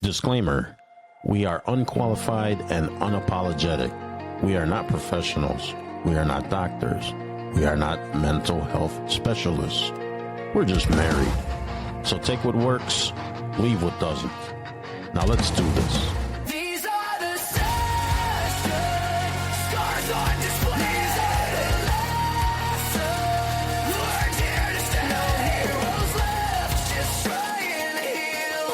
Disclaimer, we are unqualified and unapologetic. We are not professionals. We are not doctors. We are not mental health specialists. We're just married. So take what works, leave what doesn't. Now let's do this. These are the sessions, scars on display. These are the lessons learned here to stay. No heroes left, just trying to heal.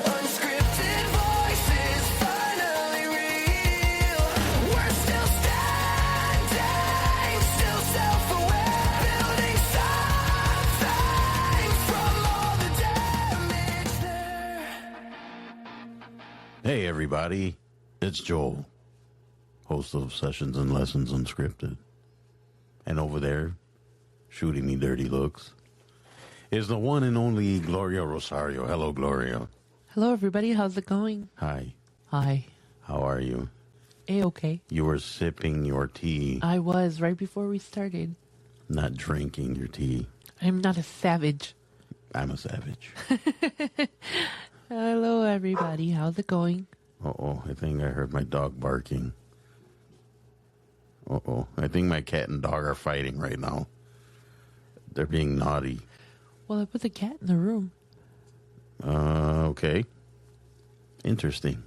Unscripted voices finally real. We're still standing, still self-aware, building something from all the damage there. Hey everybody, it's Joel, host of Sessions and Lessons Unscripted. And over there, shooting me dirty looks, is the one and only Gloria Rosario. Hello, Gloria. Hello, everybody. How's it going? Hi. Hi. How are you? A-okay. You were sipping your tea, I was right before we started. not drinking your tea. I'm not a savage. I'm a savage. Hello, everybody. How's it going? Uh-oh, I think I heard my dog barking. Uh-oh, I think my cat and dog are fighting right now. They're being naughty. Well, I put the cat in the room. Okay. Interesting.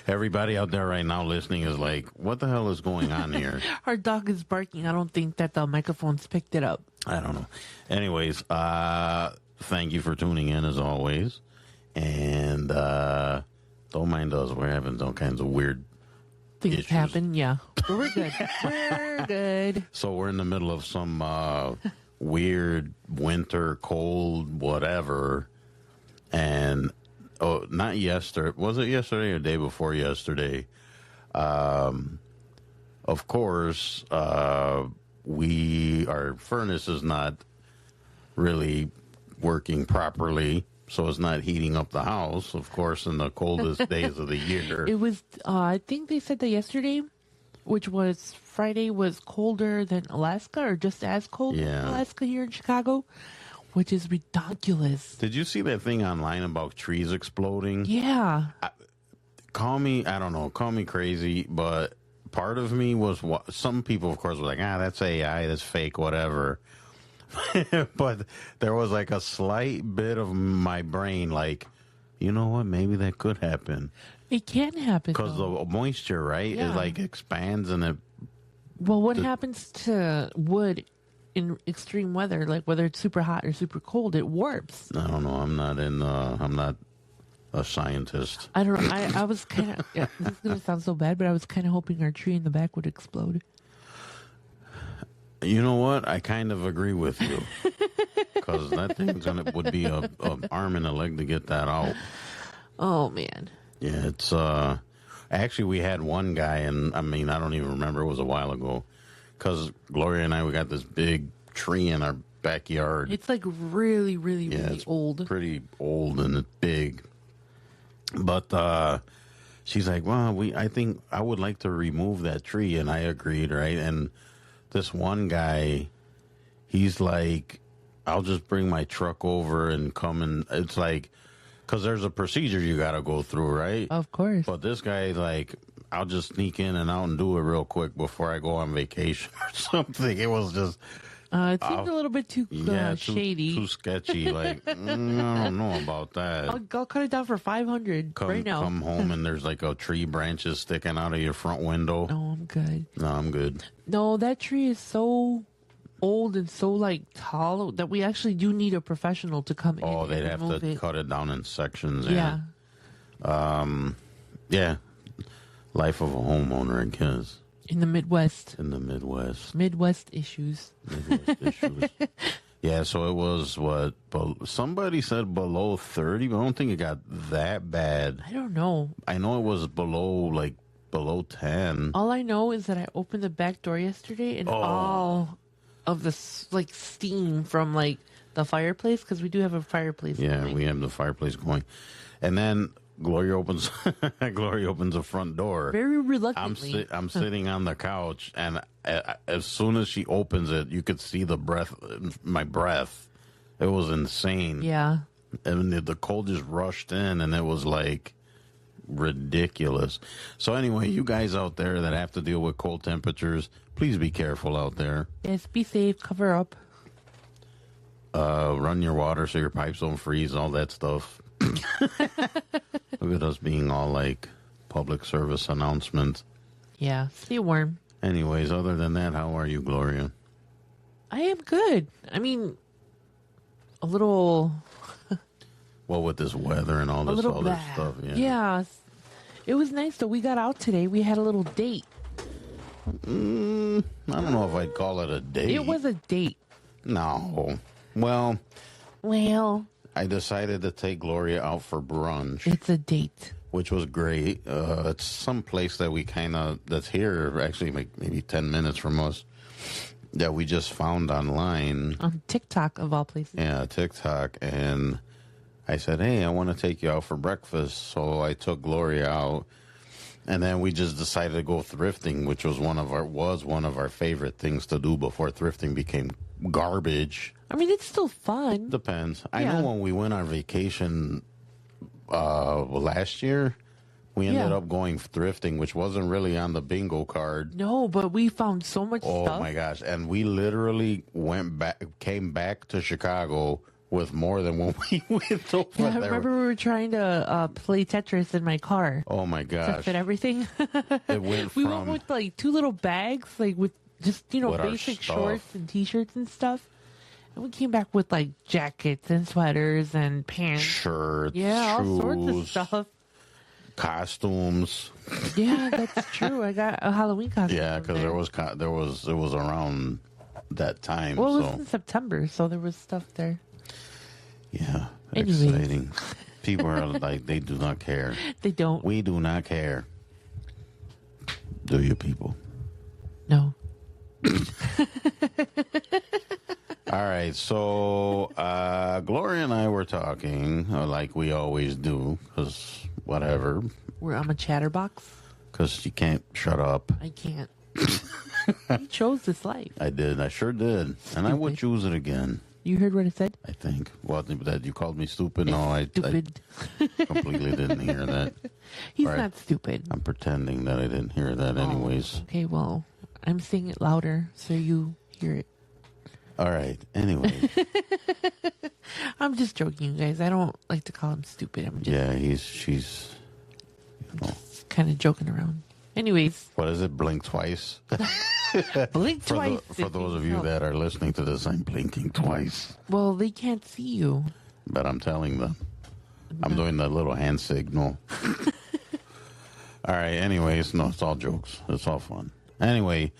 Everybody out there right now listening is like, what the hell is going on here? Our dog is barking. I don't think that the microphone's picked it up. I don't know. Anyways, thank you for tuning in as always. And don't mind us. We're having all kinds of weird Things issues. happen, yeah. But we're good. We're good. So we're in the middle of some weird winter, cold, whatever. And not yesterday. Was it yesterday or the day before yesterday? Of course, our furnace is not really working properly, so it's not heating up the house, of course, in the coldest days of the year. It was, I think they said that yesterday, which was Friday, was colder than Alaska, or just as cold as Yeah. Alaska here in Chicago, which is ridiculous. Did you see that thing online about trees exploding? Yeah. Call me crazy, but part of me was, some people, of course, were like, that's AI, that's fake, whatever. But there was like a slight bit of my brain like, you know what, maybe that could happen. It can happen. Because though. the moisture, right, Yeah. it like expands and it, Well, what happens to wood in extreme weather, like whether it's super hot or super cold, it warps. I don't know, I'm not a scientist. I don't know. I was kind of, yeah, this is going to sound so bad, but I was kind of hoping our tree in the back would explode. You know what? I kind of agree with you. Because that thing's would be a arm and a leg to get that out. Oh, man. Yeah, it's actually we had one guy, and I mean I don't even remember, it was a while ago, because Gloria and I, we got this big tree in our backyard. It's like really, really, really It's old. pretty old and it's big. But she's like, well, I think I would like to remove that tree, and I agreed, right? And this one guy, he's like, I'll just bring my truck over and come, and it's like, because there's a procedure you got to go through, right? Of course. But this guy, like, I'll just sneak in and out and do it real quick before I go on vacation or something. It was just, It seemed a little bit too shady. too sketchy. Like, I don't know about that. I'll cut it down for $500 right now. Come home and there's like a tree branches sticking out of your front window. No, I'm good. No, I'm good. No, that tree is so old and so like tall that we actually do need a professional to come in. Oh, they'd and have remove to it. cut it down in sections. Yeah. Yeah. Life of a homeowner, I guess. In the Midwest. In the Midwest. Midwest issues. Midwest issues. Yeah, so it was somebody said below 30, but I don't think it got that bad. I don't know. I know it was below 10. All I know is that I opened the back door yesterday and all of the like steam from like the fireplace, because we do have a fireplace. Yeah, going. we have the fireplace going. And then Gloria opens the front door. Very reluctantly. I'm sitting on the couch, and as soon as she opens it, you could see my breath. It was insane. Yeah. And the cold just rushed in, and it was like ridiculous. So anyway, you guys out there that have to deal with cold temperatures, please be careful out there. Yes, be safe. Cover up. Run your water so your pipes don't freeze, all that stuff. Look at us being all like public service announcement. Yeah, stay warm. Anyways, other than that, how are you, Gloria? I am good. I mean, a little Well, with this weather and all a this little other blah. stuff. Yeah. Yeah. It was nice though. We got out today. We had a little date. I don't know if I'd call it a date. It was a date. No. Well, Well, I decided to take Gloria out for brunch, it's a date. which was great. It's some place that we that's here, actually like maybe 10 minutes from us, that we just found online. On TikTok, of all places. Yeah, TikTok. And I said, hey, I want to take you out for breakfast. So I took Gloria out. And then we just decided to go thrifting, which was one of our favorite things to do before thrifting became garbage. I mean, it's still fun. Depends. I Yeah. know when we went on vacation last year, we ended Yeah. up going thrifting, which wasn't really on the bingo card. No, but we found so much Oh stuff. my gosh. And we literally came back to Chicago with more than when we went over Yeah, I there. remember we were trying to play Tetris in my car Oh my to gosh. fit everything. It went We from went with like 2 little bags, like with just, With our basic stuff. shorts and t-shirts and stuff. And we came back with like jackets and sweaters and pants. shirts, Yeah, all shoes, sorts of stuff. costumes. Yeah, that's true. I got a Halloween costume. Yeah, from because there. it was around that time. Well, it was So in September, so there was stuff there. yeah, Anyways. exciting. People are like, they do not care. They don't. We do not care. Do you people? No. All right, so Gloria and I were talking like we always do, because whatever, I'm a chatterbox. because you can't shut up. I can't. You chose this life. I did, I sure did, and I would choose it again. You heard what I said? I think. Well, that you called me stupid. No, I Stupid. completely didn't hear that. He's Right. not stupid. I'm pretending that I didn't hear that, anyways. Okay, well, I'm saying it louder so you hear it. All right. Anyway, I'm just joking, you guys. I don't like to call him stupid. I'm just yeah, she's. You know, kind of joking around. Anyways, what is it? Blink twice. blink For, twice. for if those of need you help. that are listening to this, I'm blinking twice, Well, they can't see you. but I'm telling them. I'm doing that little hand signal. All right. Anyways, no, it's all jokes. It's all fun. Anyway,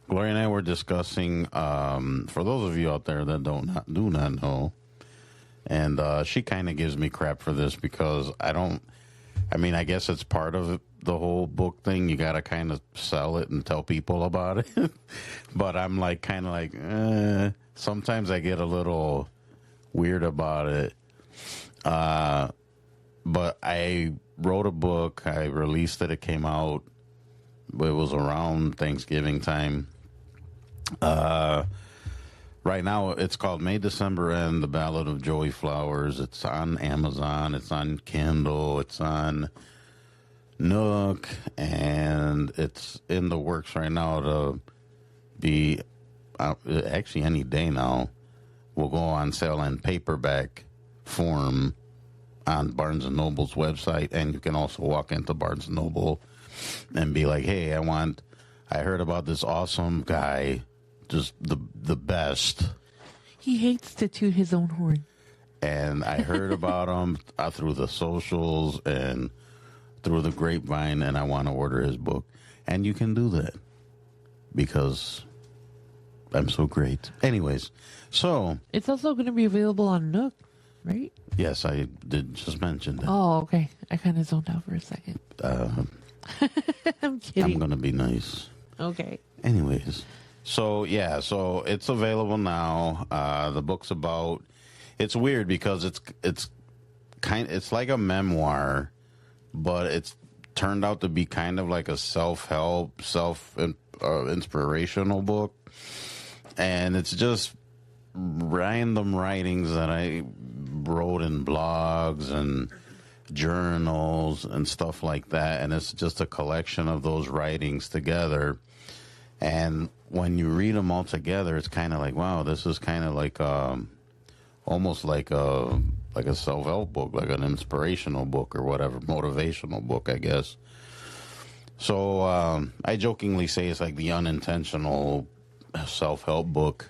Gloria and I were discussing. For those of you out there that do not know, and she kind of gives me crap for this because I don't. I mean, I guess it's part of the whole book thing. You got to kind of sell it and tell people about it. But I'm like, kind of like, sometimes I get a little weird about it. But I wrote a book. I released it. It came out. It was around Thanksgiving time. Right now, it's called May, December, and the Ballad of Joey Flowers. It's on Amazon. It's on Kindle. It's on Nook. And it's in the works right now to be, actually any day now, will go on sale in paperback form on Barnes & Noble's website. And you can also walk into Barnes & Noble and be like, hey, I heard about this awesome guy, just the best. He hates to toot his own horn. And I heard about him through the socials and through the grapevine, and I want to order his book. And you can do that because I'm so great. Anyways, so. It's also going to be available on Nook, right? Yes, I did just mention that. Oh, okay. I kind of zoned out for a second. I'm kidding. I'm going to be nice. Okay. Anyways, so yeah, so it's available now. The book's about. It's weird because it's like a memoir, but it's turned out to be kind of like a self-help, inspirational book, and it's just random writings that I wrote in blogs and journals and stuff like that, and it's just a collection of those writings together. And when you read them all together, it's kind of like, wow, this is kind of like almost like a self-help book, like an inspirational book or whatever, motivational book, I guess. So I jokingly say it's like the unintentional self-help book,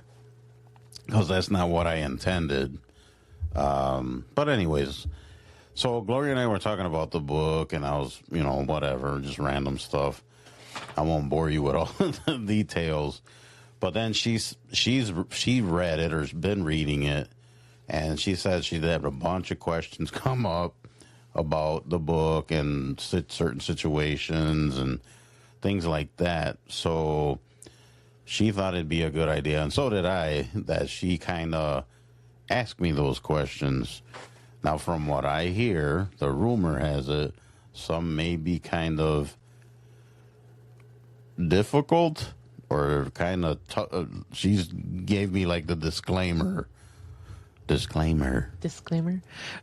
because that's not what I intended. But anyways, so Gloria and I were talking about the book, and I was, whatever, just random stuff. I won't bore you with all the details. But then she read it, or has been reading it, and she said she'd had a bunch of questions come up about the book and certain situations and things like that. So she thought it'd be a good idea, and so did I, that she kind of asked me those questions. Now, from what I hear, the rumor has it, some may be kind of difficult or kind of she's gave me like the disclaimer.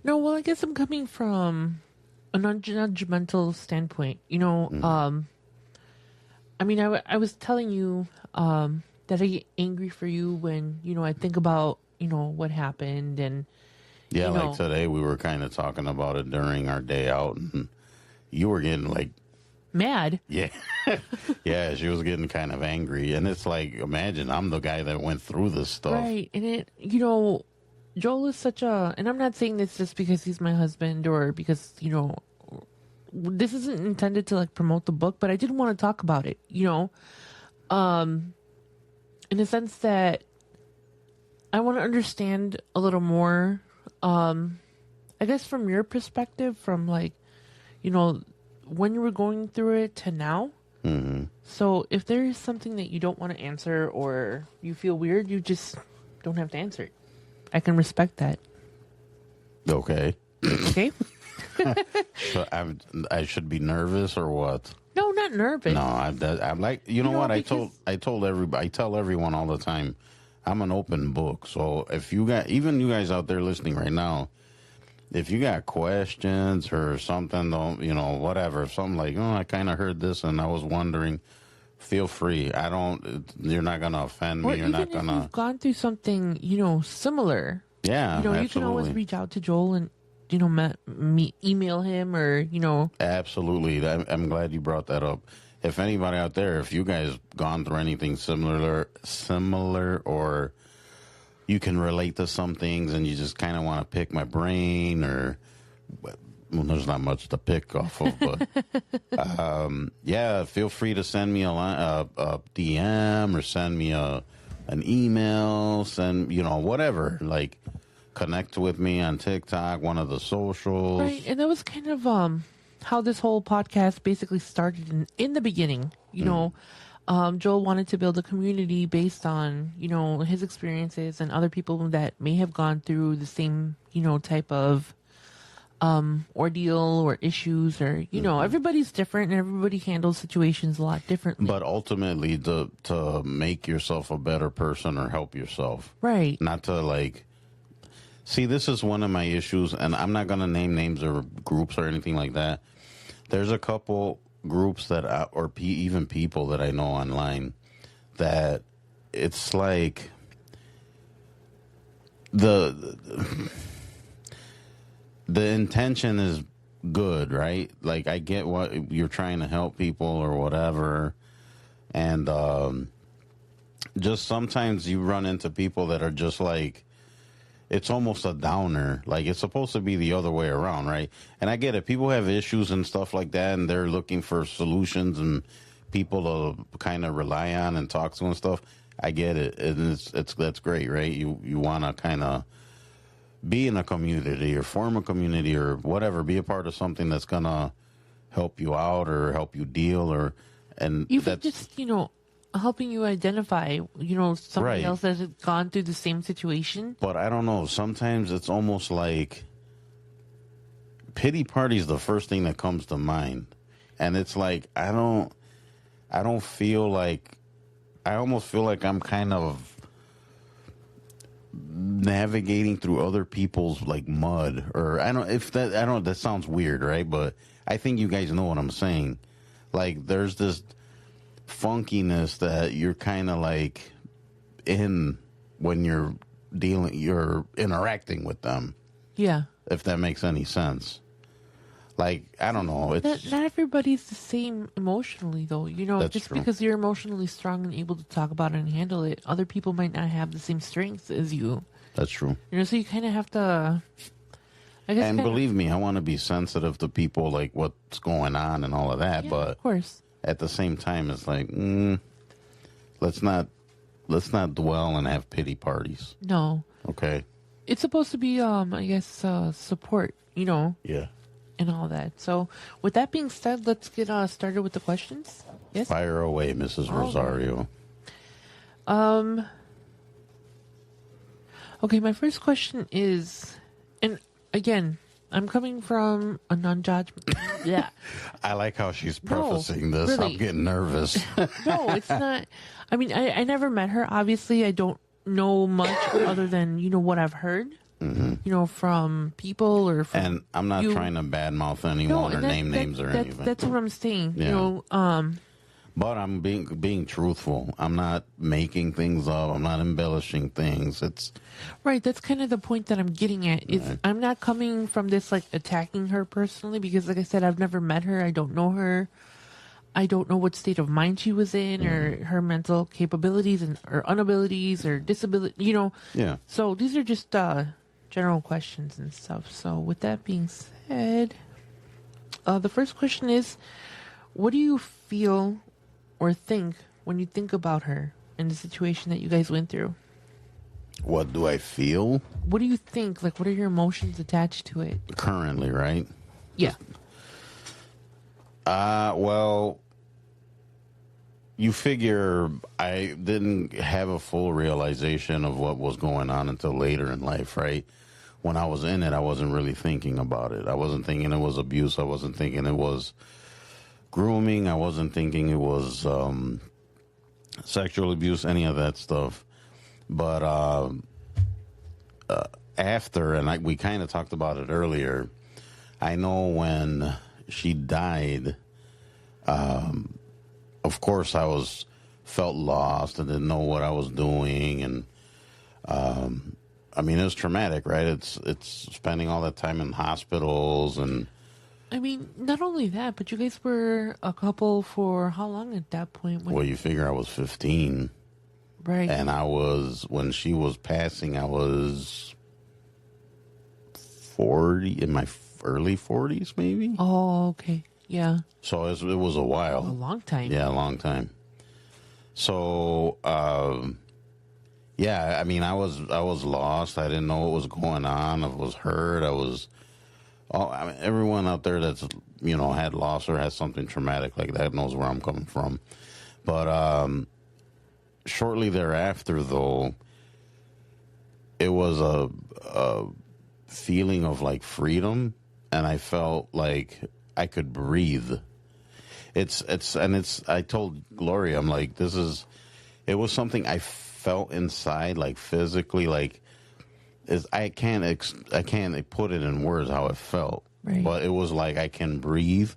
No, well, I guess I'm coming from a non-judgmental standpoint. I mean, I was telling you that I get angry for you when, I think about, what happened. And yeah, like today we were kind of talking about it during our day out, and you were getting like mad. Yeah. Yeah, she was getting kind of angry. And it's like, imagine I'm the guy that went through this stuff. Right. And Joel is such and I'm not saying this just because he's my husband or because, this isn't intended to like promote the book, but I did want to talk about it, in the sense that I want to understand a little more, I guess from your perspective, from like, when you were going through it to now. Mm-hmm. So if there is something that you don't want to answer or you feel weird, you just don't have to answer it. I can respect that. Okay. Okay. So I should be nervous or what? No, not nervous. No, I'm like, what? I told everybody, I tell everyone all the time, I'm an open book. So if you even you guys out there listening right now, if you got questions or something, don't, whatever, if something like, I kind of heard this and I was wondering, feel free. You're not going to offend me. Or You're even not going to. If you've gone through something, similar. Yeah, absolutely. You can always reach out to Joel and, email him or, Absolutely. I'm glad you brought that up. If anybody out there, if you guys gone through anything similar, or you can relate to some things and you just kind of want to pick my brain, or, well, there's not much to pick off of, but yeah, feel free to send me a DM or send me an email, whatever, like connect with me on TikTok, one of the socials. Right, and that was kind of how this whole podcast basically started in the beginning. Joel wanted to build a community based on, his experiences and other people that may have gone through the same, type of ordeal or issues, or, everybody's different and everybody handles situations a lot differently. But ultimately to make yourself a better person or help yourself. Right. Not to see, this is one of my issues, and I'm not going to name names or groups or anything like that. There's a couple groups that even people that I know online that it's like the intention is good, right? Like, I get what you're trying to help people or whatever, and just sometimes you run into people that are just like, it's almost a downer. Like, it's supposed to be the other way around, right? And I get it. People have issues and stuff like that, and they're looking for solutions and people to kind of rely on and talk to and stuff. I get it. And that's great, right? You want to kind of be in a community or form a community or whatever. Be a part of something that's going to help you out or help you deal, and even that's just, helping you identify, somebody Right. else that has gone through the same situation. But I don't know. Sometimes it's almost like pity party is the first thing that comes to mind, and it's like I don't feel like, I almost feel like I'm kind of navigating through other people's like mud, or I don't that sounds weird, right? But I think you guys know what I'm saying. Like there's this funkiness that you're kind of like in when you're interacting with them, Yeah. if that makes any sense. Like, I don't know. It's Not everybody's the same emotionally, though. You know, That's just true. because you're emotionally strong and able to talk about it and handle it, other people might not have the same strengths as you. that's true. You know, so you kind of have to. I guess. And kinda- believe me, I want to be sensitive to people, like what's going on and all of that. yeah, But of course, at the same time, it's like, let's not dwell and have pity parties. no. Okay. It's supposed to be, I guess, support. You know, Yeah. and all that. So, with that being said, let's get started with the questions. Yes. Fire away, Mrs. All right. Rosario. Okay, my first question is, and again, I'm coming from a non-judgment. Yeah. I like how she's No, prefacing this. really. I'm getting nervous. No, it's not. I mean, I never met her. Obviously, I don't know much other than, you know, what I've heard, you know, from people or from. And I'm not you. trying to badmouth anyone or and that- name that- names or that's, anything. That's what I'm saying. Yeah. You know, But I'm being truthful. I'm not making things up. I'm not embellishing things. It's right. That's kind of the point that I'm getting at. Is Right. I'm not coming from this like attacking her personally because, like I said, I've never met her. I don't know her. I don't know what state of mind she was in, or her mental capabilities and or inabilities or disability. You know. yeah. So these are just general questions and stuff. So with that being said, the first question is, what do you feel or think when you think about her and the situation that you guys went through? What do I feel What do you think? Like, what are your emotions attached to it? currently, right? Yeah. Well, you figure I didn't have a full realization of what was going on until later in life, right? When I was in it, I wasn't really thinking about it. I wasn't thinking it was abuse. I wasn't thinking it was grooming. I wasn't thinking it was sexual abuse, any of that stuff. But after, and we kind of talked about it earlier, I know when she died, of course I felt lost and didn't know what I was doing, and I mean, it was traumatic, right? It's spending all that time in hospitals, and I mean, not only that, but you guys were a couple for how long at that point? When, well, you figure I was 15, right. and when she was passing, I was 40, in my early 40s, maybe. Oh, okay. Yeah. So it was a while. A long time. Yeah, a long time. So, yeah, I mean, I was lost. I didn't know what was going on. I was hurt. I mean, everyone out there that's, you know, had loss or has something traumatic like that knows where I'm coming from. But shortly thereafter, though, it was a feeling of like freedom, and I felt like I could breathe. I told Gloria, I'm like, it was something I felt inside, like physically, like I can't put it in words how it felt, Right. but it was like I can breathe,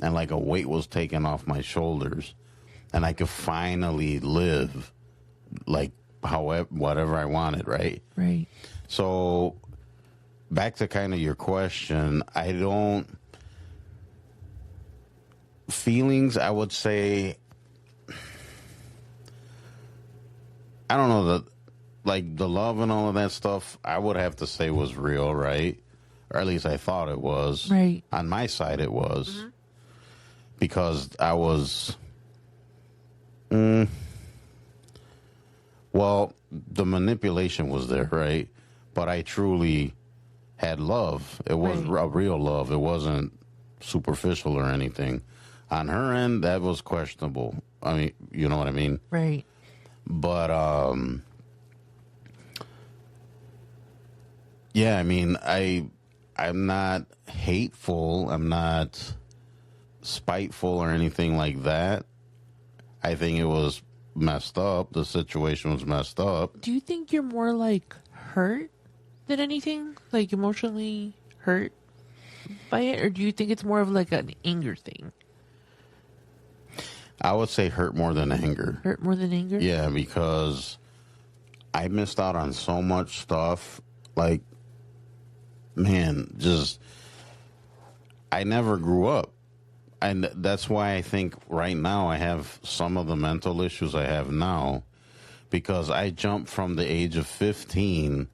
and like a weight was taken off my shoulders, and I could finally live, like whatever I wanted, right? Right. So back to kind of your question, feelings, I would say, I don't know, like the love and all of that stuff, I would have to say was real, right? Or at least I thought it was. Right. On my side, it was. Because I was, well, the manipulation was there, right? But I truly had love. It was Right. a real love. It wasn't superficial or anything. On her end, that was questionable. I mean, you know what I mean? Right. But yeah, I mean, I'm not hateful. I'm not spiteful or anything like that. I think it was messed up. The situation was messed up. Do you think you're more like hurt than anything? Like emotionally hurt by it? Or do you think it's more of like an anger thing? I would say hurt more than anger. Hurt more than anger? Yeah, because I missed out on so much stuff. Like, man, just I never grew up. And that's why I think right now I have some of the mental issues I have now, because I jumped from the age of 15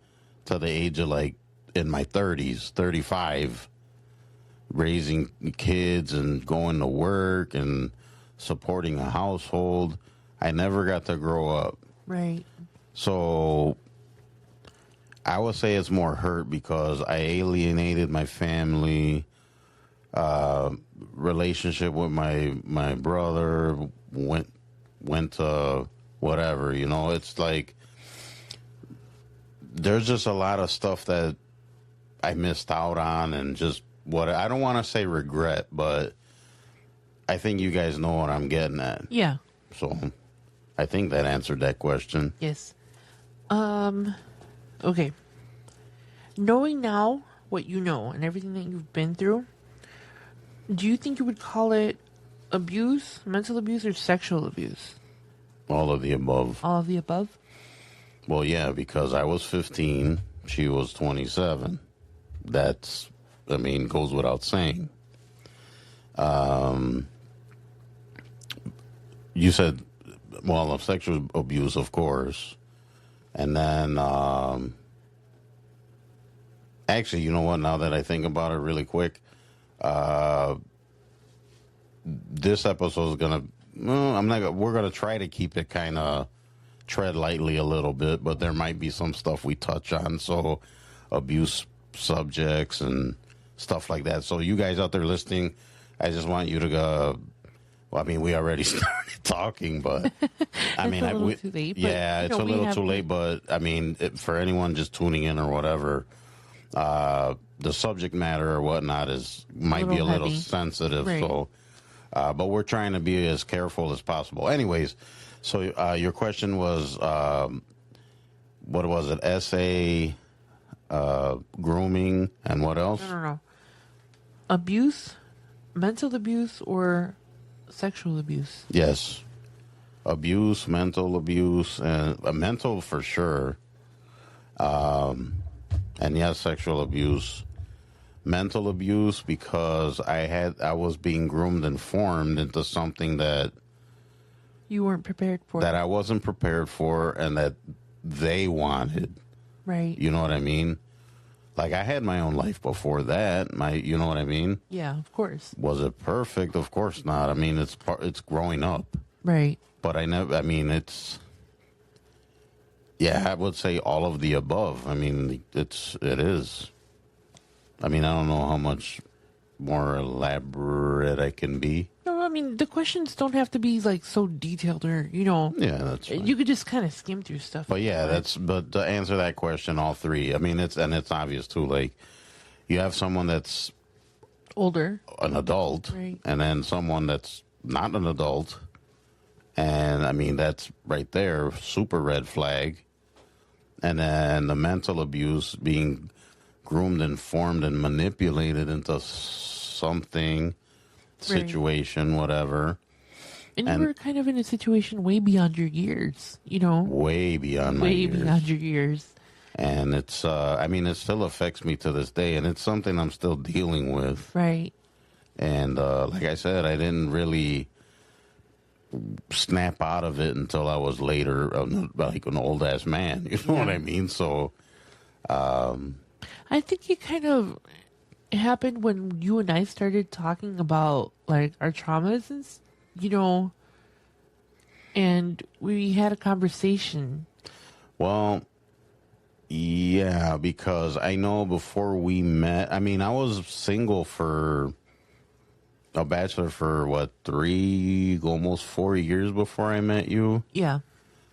to the age of like in my 30s, 35, raising kids and going to work and supporting a household. I never got to grow up. Right. So I would say it's more hurt because I alienated my family, relationship with my brother went to whatever, it's like there's just a lot of stuff that I missed out on, and just what I don't want to say regret, but I think you guys know what I'm getting at. Yeah. So I think that answered that question. Yes. Okay. Knowing now what you know and everything that you've been through, do you think you would call it abuse, mental abuse, or sexual abuse? All of the above. All of the above? Well, yeah, because I was 15, she was 27. That's, goes without saying. You said, well, of sexual abuse, of course. And then, actually, you know what? Now that I think about it really quick, this episode is gonna. We're gonna try to keep it kind of tread lightly a little bit, but there might be some stuff we touch on. So, abuse subjects and stuff like that. So, you guys out there listening, I just want you to go. Well, we already started talking, but It's a little too late. But, yeah, it's a little too late. But for anyone just tuning in or whatever, the subject matter or whatnot might be a little heavy. sensitive. Right. So, but we're trying to be as careful as possible. Anyways, so your question was, what was it? SA, grooming, and what else? No. Abuse, mental abuse, or sexual abuse? Yes. Abuse, mental abuse, and mental for sure. And yes, sexual abuse. Mental abuse because I was being groomed and formed into something that You weren't prepared for. I wasn't prepared for and that they wanted. Right. You know what I mean? Like I had my own life before that. You know what I mean? Yeah, of course. Was it perfect? Of course not. It's growing up. Right. But it's, yeah, I would say all of the above. It is. I don't know how much more elaborate I can be. No, the questions don't have to be like so detailed or, Yeah, that's fine. you could just kind of skim through stuff. But yeah, but to answer that question, all three, it's obvious too. Like you have someone that's Older. an adult, Right. and then someone that's not an adult. And that's right there, super red flag. And then the mental abuse, being groomed and formed and manipulated into something, situation, whatever. And you were kind of in a situation way beyond your years, Way beyond my years. Way beyond your years. And it's, it still affects me to this day, and it's something I'm still dealing with. Right. And like I said, I didn't really snap out of it until I was later, like an old ass man. You know what I mean? So, I think it kind of happened when you and I started talking about like our traumas and and we had a conversation. well, yeah, because I know before we met, I was single for a bachelor for what, 3, almost 4 years before I met you. Yeah.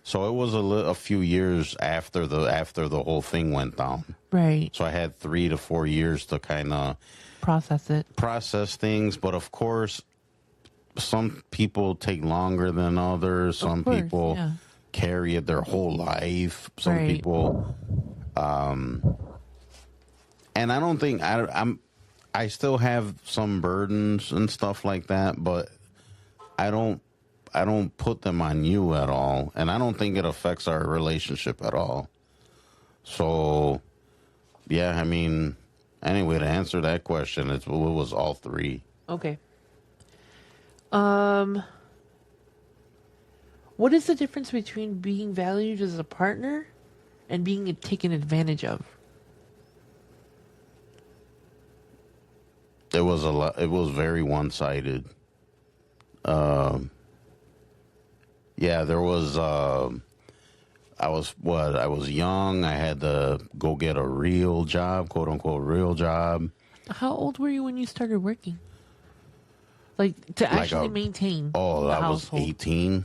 So it was a few years after the whole thing went down. Right. So I had 3 to 4 years to kind of Process things. But of course, some people take longer than others. Some course, people yeah. carry it their whole life. Some Right. people And I don't think I still have some burdens and stuff like that, but I don't put them on you at all, and I don't think it affects our relationship at all. So, yeah, I mean, anyway, to answer that question, it was all three. Okay. What is the difference between being valued as a partner and being taken advantage of? It was a lot. It was very one-sided. Yeah, there was. I was young. I had to go get a real job, quote unquote, real job. How old were you when you started working? Like to actually maintain the I household? was 18.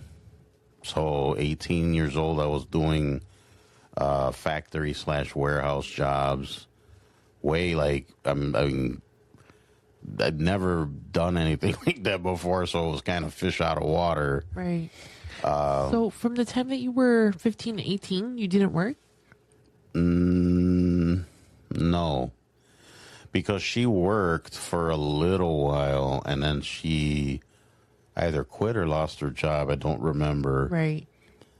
So 18 years old, I was doing factory / warehouse jobs. I mean, I'd never done anything like that before, so it was kind of fish out of water. Right. So from the time that you were 15 to 18, you didn't work? No, because she worked for a little while, and then she either quit or lost her job. I don't remember. Right.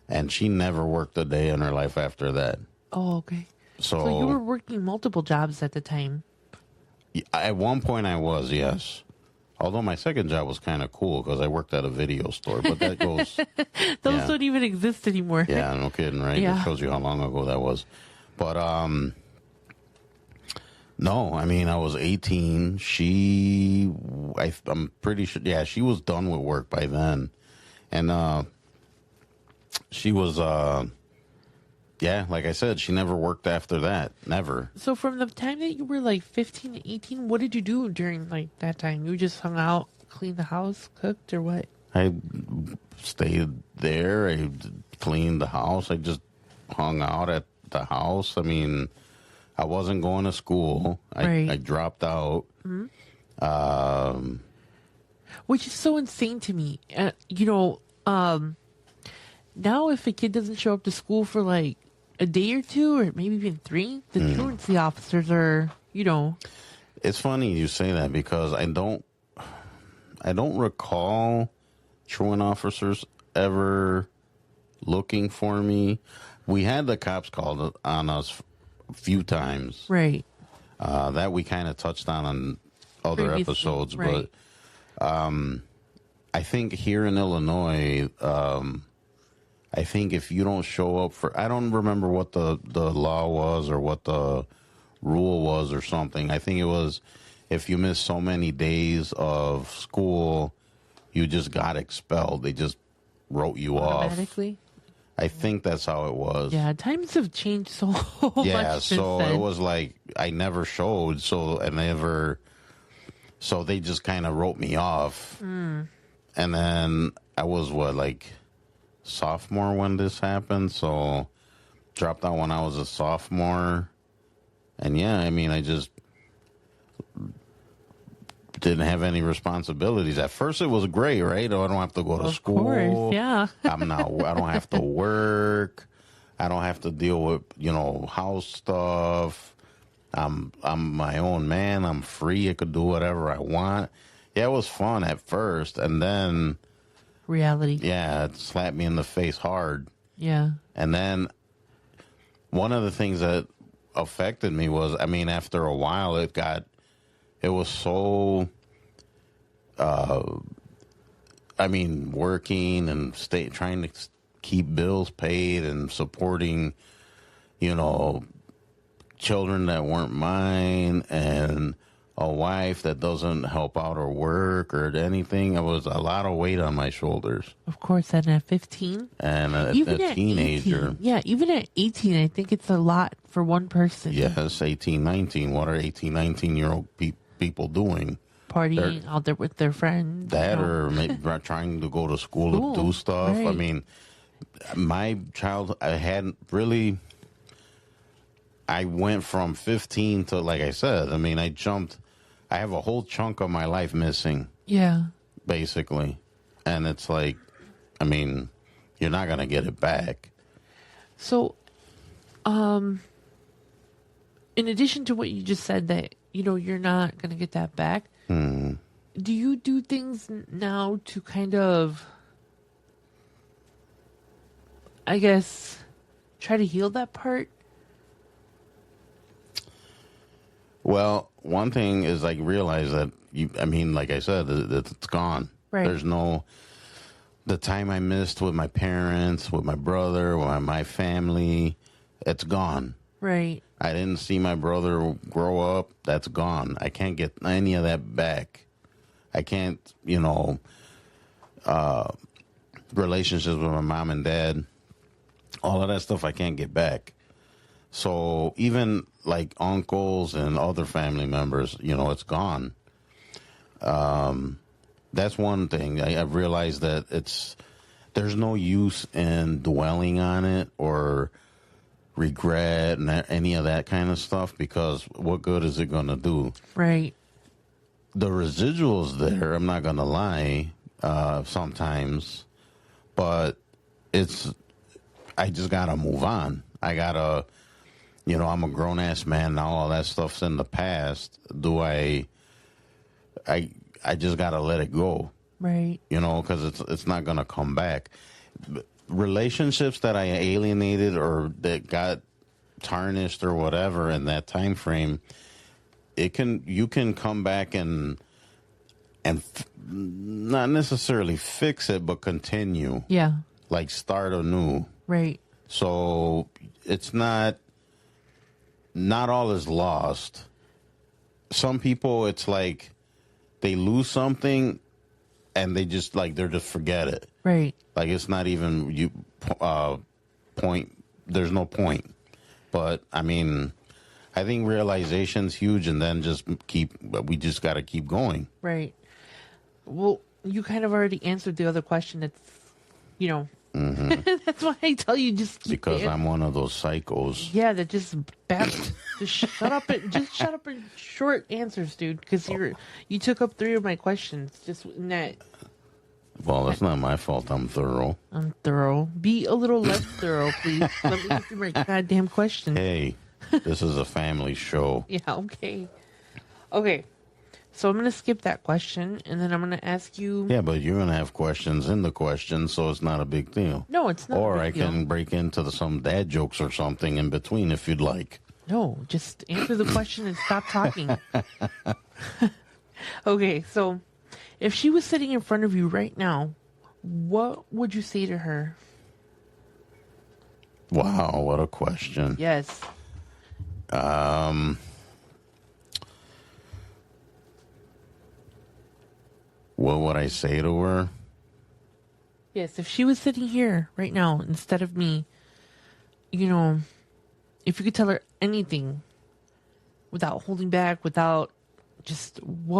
And she never worked a day in her life after that. Oh, okay. So So you were working multiple jobs at the time. at one point I was, yes. Although my second job was kind of cool because I worked at a video store, but that goes... Those yeah. don't even exist anymore. Yeah, no kidding, right? Yeah. It shows you how long ago that was. But, no, I mean, I was 18. I'm pretty sure, yeah, she was done with work by then. And, she was, yeah, like I said, she never worked after that. Never. So from the time that you were like 15 to 18, what did you do during like that time? You just hung out, cleaned the house, cooked, or what? I stayed there. I cleaned the house. I just hung out at the house. I mean, I wasn't going to school. Right. I dropped out. Which is so insane to me. Now if a kid doesn't show up to school for like a day or two, or maybe even 3, the truancy officers are, It's funny you say that because I don't recall truant officers ever looking for me. We had the cops called on us a few times. right. That we kind of touched on other Previously, episodes, right. but I think here in Illinois, I think if you don't show up I don't remember what the law was or what the rule was or something. I think it was if you miss so many days of school, you just got expelled. They just wrote you off. Automatically. I think that's how it was. Yeah, times have changed so much. Yeah, since so then. it was like I never showed, so they just kind of wrote me off. And then I was like sophomore when this happened, so dropped out when I was a sophomore. And yeah, I mean, I just didn't have any responsibilities. At first it was great, right? Oh, I don't have to go to school. Of course, yeah. I don't have to work. I don't have to deal with, house stuff. I'm my own man. I'm free. I could do whatever I want. Yeah, it was fun at first, and then Reality. yeah, it slapped me in the face hard. Yeah. And then one of the things that affected me was, I mean, after a while, it was so, working and trying to keep bills paid and supporting, children that weren't mine and a wife that doesn't help out or work or anything. It was a lot of weight on my shoulders. Of course, and at 15. And a Even at teenager. 18. Yeah, even at 18, I think it's a lot for one person. Yes, 18, 19. What are 18, 19-year-old people doing? Partying out there with their friends. That or maybe trying to go to school to do stuff. I right. mean, my child, I went from 15 to, like I said, I mean, I have a whole chunk of my life missing, Yeah. basically. And it's like, I mean, you're not going to get it back. So, in addition to what you just said, that you're not going to get that back, do you do things now to kind of, I guess, try to heal that part? Well, one thing is like realize that like I said, it's gone. Right. There's no, the time I missed with my parents, with my brother, with my family, it's gone. Right. I didn't see my brother grow up. That's gone. I can't get any of that back. I can't, relationships with my mom and dad, all of that stuff I can't get back. So even like uncles and other family members, it's gone. That's one thing. I've realized that there's no use in dwelling on it or regret and any of that kind of stuff, because what good is it going to do? Right. The residuals there, I'm not going to lie, sometimes, but I just got to move on. I got to, I'm a grown-ass man now. All that stuff's in the past. I just got to let it go. Right. Because it's not going to come back. Relationships that I alienated or that got tarnished or whatever in that time frame, you can come back and not necessarily fix it, but continue. Yeah. Like start anew. Right. So it's not all is lost. Some people, it's like they lose something and they just forget it. Right. Like it's not even point. There's no point. But I mean, I think realization's huge, and then we just got to keep going. Right. Well, you kind of already answered the other question. It's, that's why I tell you just keep Because I'm one of those psychos. Yeah, that just just shut up and short answers, dude. Because you took up 3 of my questions just in that. Well, it's not my fault. I'm thorough. I'm thorough. Be a little less thorough, please. Let me get through my goddamn question. Hey, this is a family show. Yeah, okay. Okay. So I'm going to skip that question, and then I'm going to ask you... Yeah, but you're going to have questions in the question, so it's not a big deal. No, it's not Or a big I can deal. break into some dad jokes or something in between if you'd like. No, just answer the question and stop talking. Okay, so if she was sitting in front of you right now, what would you say to her? Wow, what a question. Yes. What would I say to her? Yes, if she was sitting here right now instead of me, if you could tell her anything without holding back, what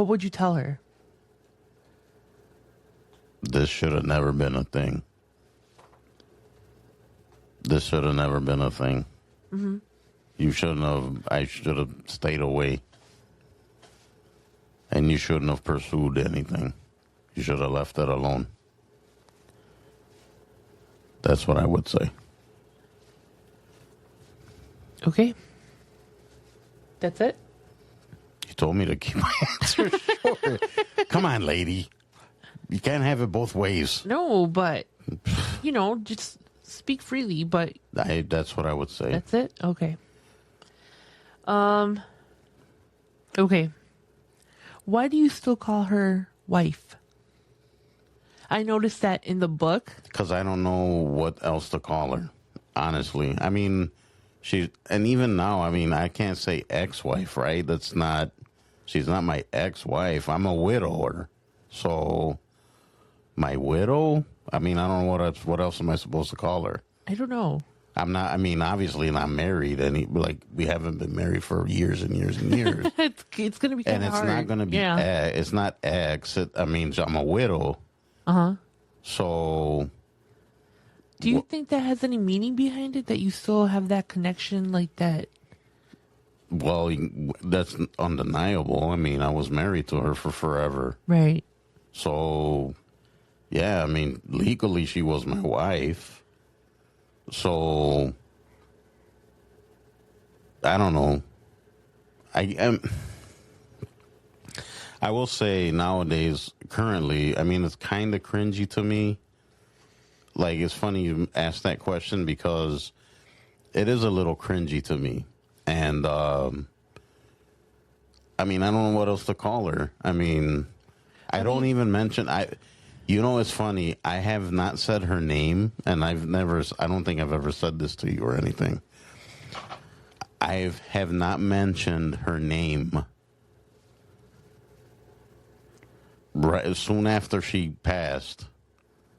would you tell her? This should have never been a thing. This should have never been a thing. Mm-hmm. I should have stayed away. And you shouldn't have pursued anything. You should have left it alone. That's what I would say. Okay. That's it? You told me to keep my answer short. Come on, lady. You can't have it both ways. No, but, just speak freely, but... That's what I would say. That's it? Okay. Okay. Why do you still call her wife? I noticed that in the book. Because I don't know what else to call her, honestly. I mean, and even now, I can't say ex-wife, right? She's not my ex-wife. I'm a widower. So, my widow? I don't know what else am I supposed to call her? I don't know. I'm not, obviously not married. We haven't been married for years and years and years. It's going to be kind And of it's hard. not going to be, it's not ex. I'm a widow. Uh-huh. So. Do you think that has any meaning behind it, that you still have that connection like that? Well, that's undeniable. I was married to her for forever. Right. So, yeah, legally she was my wife. So, I don't know. I am. I will say nowadays, currently, I mean, it's kind of cringy to me. Like, it's funny you asked that question because it is a little cringy to me. And, I mean, I don't know what else to call her. I mean, I don't even mention, you know, it's funny. I have not said her name, and I don't think I've ever said this to you or anything. I have not mentioned her name. Right, soon after she passed,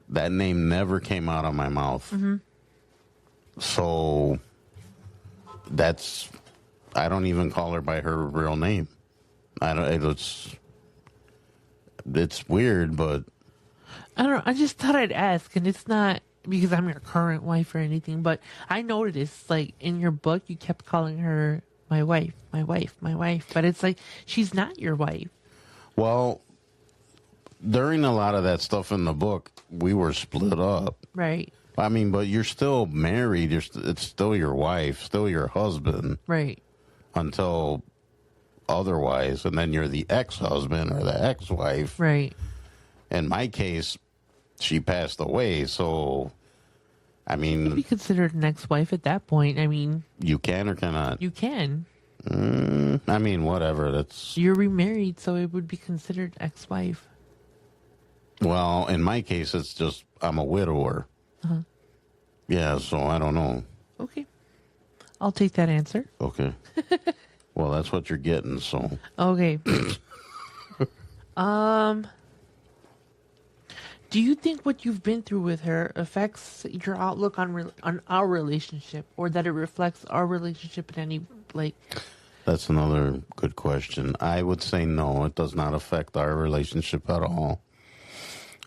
that name never came out of my mouth. Mm-hmm. So I don't even call her by her real name. It's weird, but I don't know. I just thought I'd ask, and it's not because I'm your current wife or anything, but I noticed, like, in your book, you kept calling her my wife, my wife, my wife, but it's like, she's not your wife. well, during a lot of that stuff in the book, we were split up. Right. I mean, but you're still married. It's still your wife, still your husband. Right. Until otherwise, and then you're the ex-husband or the ex-wife. Right. In my case, she passed away, so I mean, You'd be considered an ex-wife at that point. I mean, you can or cannot. you can. I mean, whatever. That's You're remarried, so it would be considered ex-wife. well, in my case, it's just I'm a widower. Uh-huh. Yeah, so I don't know. Okay. I'll take that answer. Okay. Well, that's what you're getting. So Okay. Do you think what you've been through with her affects your outlook on our relationship, or that it reflects our relationship in any, like? that's another good question. I would say no. It does not affect our relationship at all.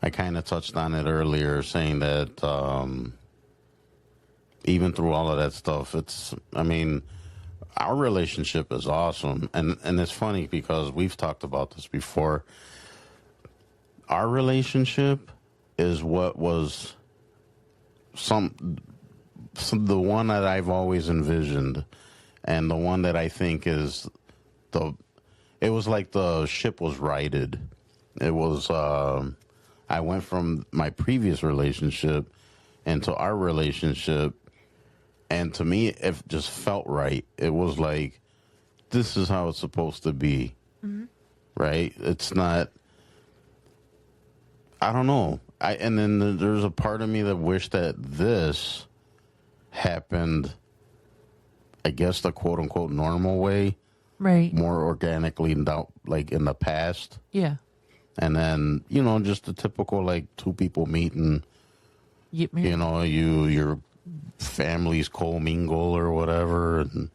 I kind of touched on it earlier, saying that even through all of that stuff, I mean, our relationship is awesome. And it's funny because we've talked about this before. Our relationship is what was the one that I've always envisioned, and the one that I think is it was like the ship was righted. It was, I went from my previous relationship into our relationship, and to me, it just felt right. It was like, this is how it's supposed to be, right? It's not, I don't know. And then there's a part of me that wished that this happened, I guess, the quote unquote normal way, Right. more organically, like in the past. Yeah. And then, just the typical, like, two people meeting, Get married. your families commingle or whatever, and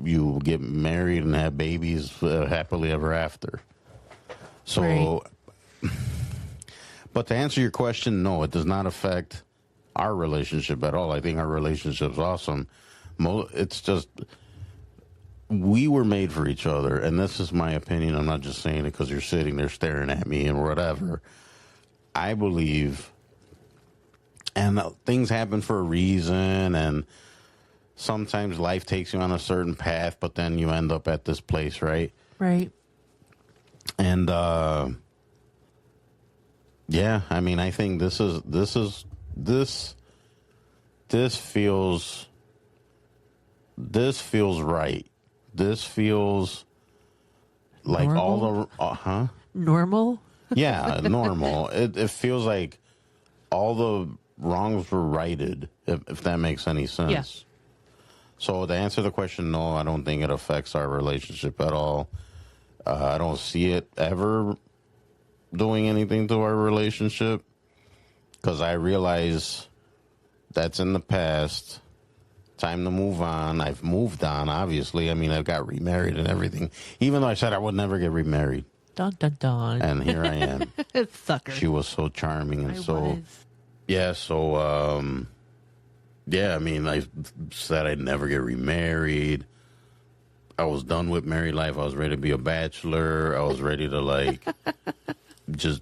you get married and have babies happily ever after. So, Right. But to answer your question, no, it does not affect our relationship at all. I think our relationship's awesome. It's just, we were made for each other, and this is my opinion. I'm not just saying it because you're sitting there staring at me and whatever. I believe, and things happen for a reason, and sometimes life takes you on a certain path, but then you end up at this place, right? Right. And yeah, I mean, I think this feels right. This feels like Normal? all the Normal. yeah, normal. It feels like all the wrongs were righted, if that makes any sense. Yeah. So to answer the question, no, I don't think it affects our relationship at all. I don't see it ever doing anything to our relationship, because I realize that's in the past. Time to move on. I've moved on, obviously. I mean, I got remarried and everything, even though I said I would never get remarried. Dun dun dun. And here I am. Sucker. She was so charming, and I so was. yeah, so yeah, I mean, I said I'd never get remarried. I was done with married life. I was ready to be a bachelor. I was ready to, like, just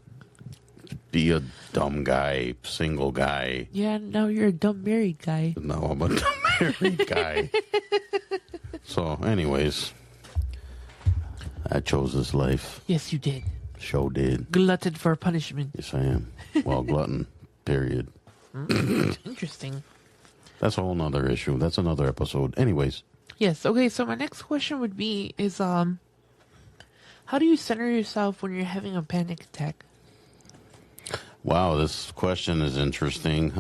be a dumb guy, single guy. Yeah, now you're a dumb married guy. No, I'm a dumb married guy. So, anyways, I chose this life. Yes, you did. Show did. Glutted for punishment. Yes, I am. Well, glutton. Period. Interesting. That's a whole nother issue. That's another episode. Anyways. Yes. Okay. So my next question would be: how do you center yourself when you're having a panic attack? Wow, this question is interesting.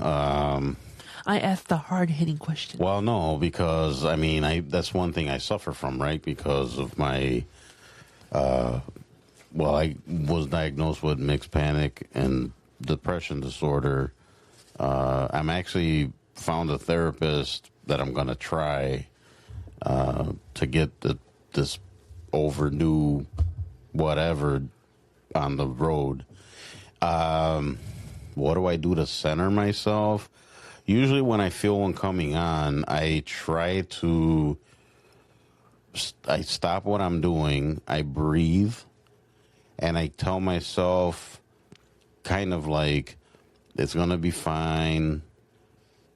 I asked the hard-hitting question. Well, no, because I mean, that's one thing I suffer from, right? Because of my, I was diagnosed with mixed panic and depression disorder. I'm actually found a therapist that I'm going to try to get this overdue whatever on the road. What do I do to center myself? Usually when I feel one coming on, I try to, I stop what I'm doing, I breathe, and I tell myself kind of like, it's going to be fine,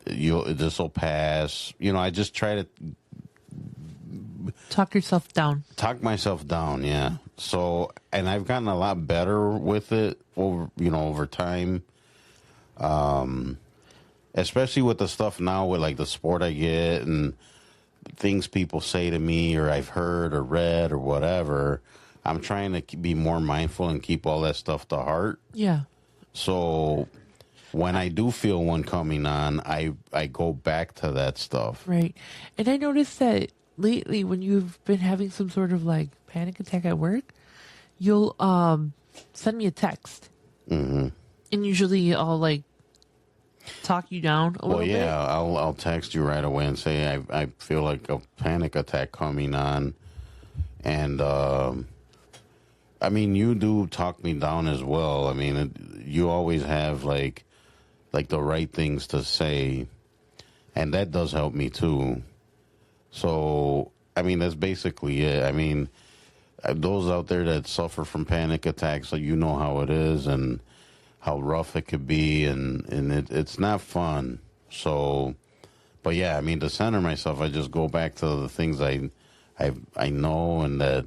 this will pass. You know, I just try to Talk yourself down. talk myself down, yeah. So, and I've gotten a lot better with it over time. Especially with the stuff now with like the sport I get and things people say to me or I've heard or read or whatever. I'm trying to be more mindful and keep all that stuff to heart. Yeah. So when I do feel one coming on, I go back to that stuff. Right. And I noticed that lately when you've been having some sort of like panic attack at work, you'll send me a text. Mm-hmm. And usually I'll like talk you down a little bit. Well, yeah, I'll text you right away and say I feel like a panic attack coming on. And, I mean, you do talk me down as well. I mean, you always have like the right things to say. And that does help me too. So, I mean, that's basically it. I mean, those out there that suffer from panic attacks, you know how it is and how rough it could be, and it's not fun. So, but yeah, I mean, to center myself, I just go back to the things I know, and that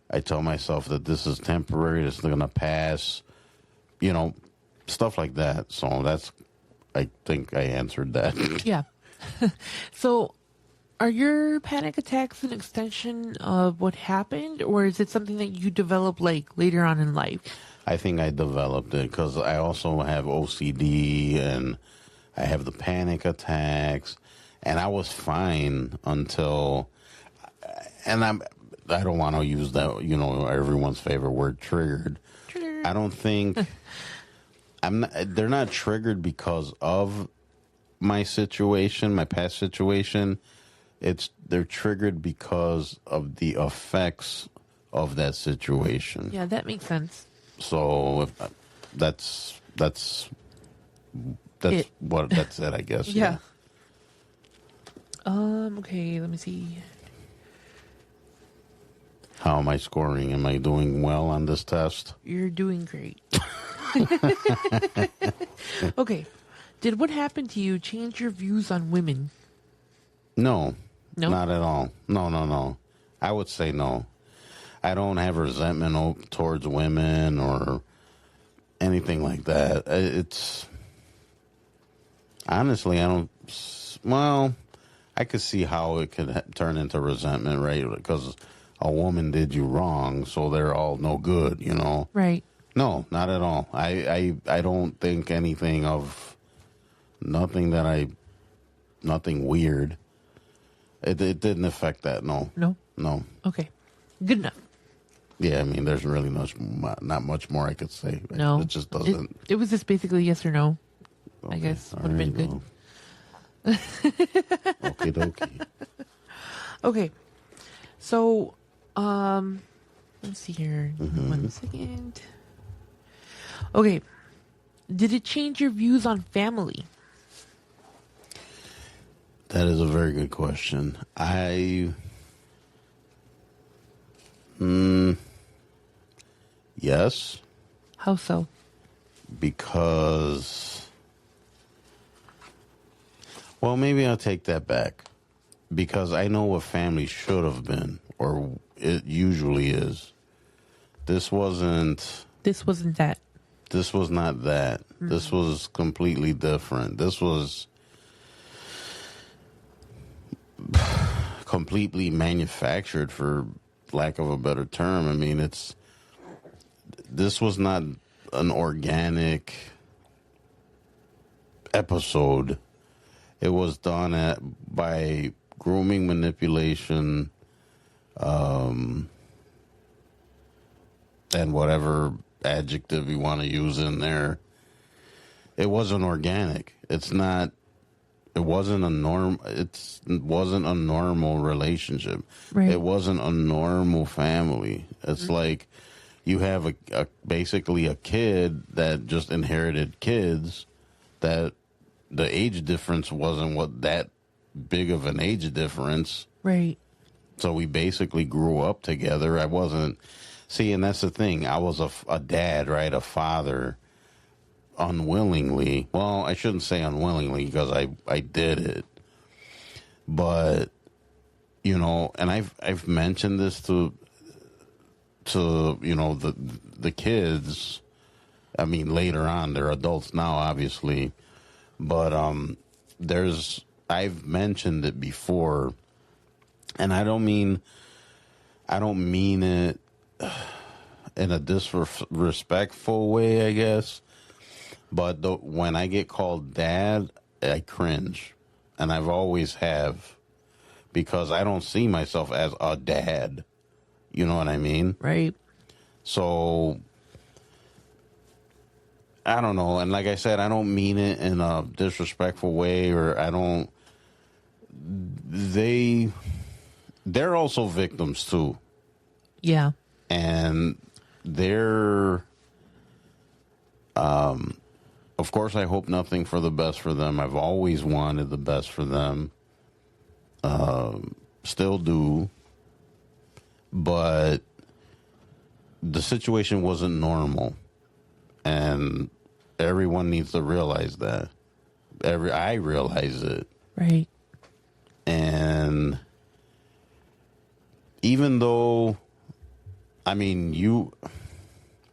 I tell myself that this is temporary, this is going to pass, stuff like that. So I think I answered that. Yeah. So are your panic attacks an extension of what happened, or is it something that you develop like later on in life? I think I developed it because I also have OCD and I have the panic attacks, and I was fine until, and I don't want to use that, everyone's favorite word, triggered. Triggered. I don't think they're not triggered because of my situation, my past situation. They're triggered because of the effects of that situation. Yeah, that makes sense. So that's it, I guess. Yeah. Okay, let me see. How am I scoring? Am I doing well on this test? You're doing great. Okay. Did what happened to you change your views on women? No. No? Not at all. No. I would say no. I don't have resentment towards women or anything like that. It's honestly, I don't. Well, I could see how it could turn into resentment, right? Because a woman did you wrong, so they're all no good, Right. No, not at all. I don't think anything of nothing weird. It didn't affect that. No. No? Okay. Good enough. Yeah, I mean, there's really not much more I could say. No. It just doesn't. It was just basically yes or no. Okay, I guess all would have been good. well. Okie dokie. Okay. So, let's see here. Mm-hmm. 1 second. Okay. Did it change your views on family? That is a very good question. Yes, How so? because, well, maybe I'll take that back. Because I know what family should have been, or it usually is. this wasn't. This wasn't that. This was not that. This was completely different. This was completely manufactured, for lack of a better term. I mean, this was not an organic episode. It was done by grooming, manipulation, and whatever adjective you want to use in there. It wasn't organic. It wasn't a normal relationship. Right. It wasn't a normal family. It's like you have basically a kid that just inherited kids, that the age difference wasn't what that big of an age difference. Right. So we basically grew up together. I wasn't. See, and that's the thing. I was a dad, right? A father, unwillingly. Well, I shouldn't say unwillingly, because I did it. But, you know, and I've mentioned this to you know, the kids. I mean, later on, they're adults now, obviously. But I've mentioned it before, and I don't mean it in a disrespectful way, I guess. But when I get called dad, I cringe. And I've always have. Because I don't see myself as a dad. You know what I mean? Right. So, I don't know. And like I said, I don't mean it in a disrespectful way, or I don't. They're also victims too. Yeah. And they're, of course, I hope nothing for the best for them. I've always wanted the best for them. Still do. But the situation wasn't normal. And everyone needs to realize that. I realize it. Right. And even though, I mean,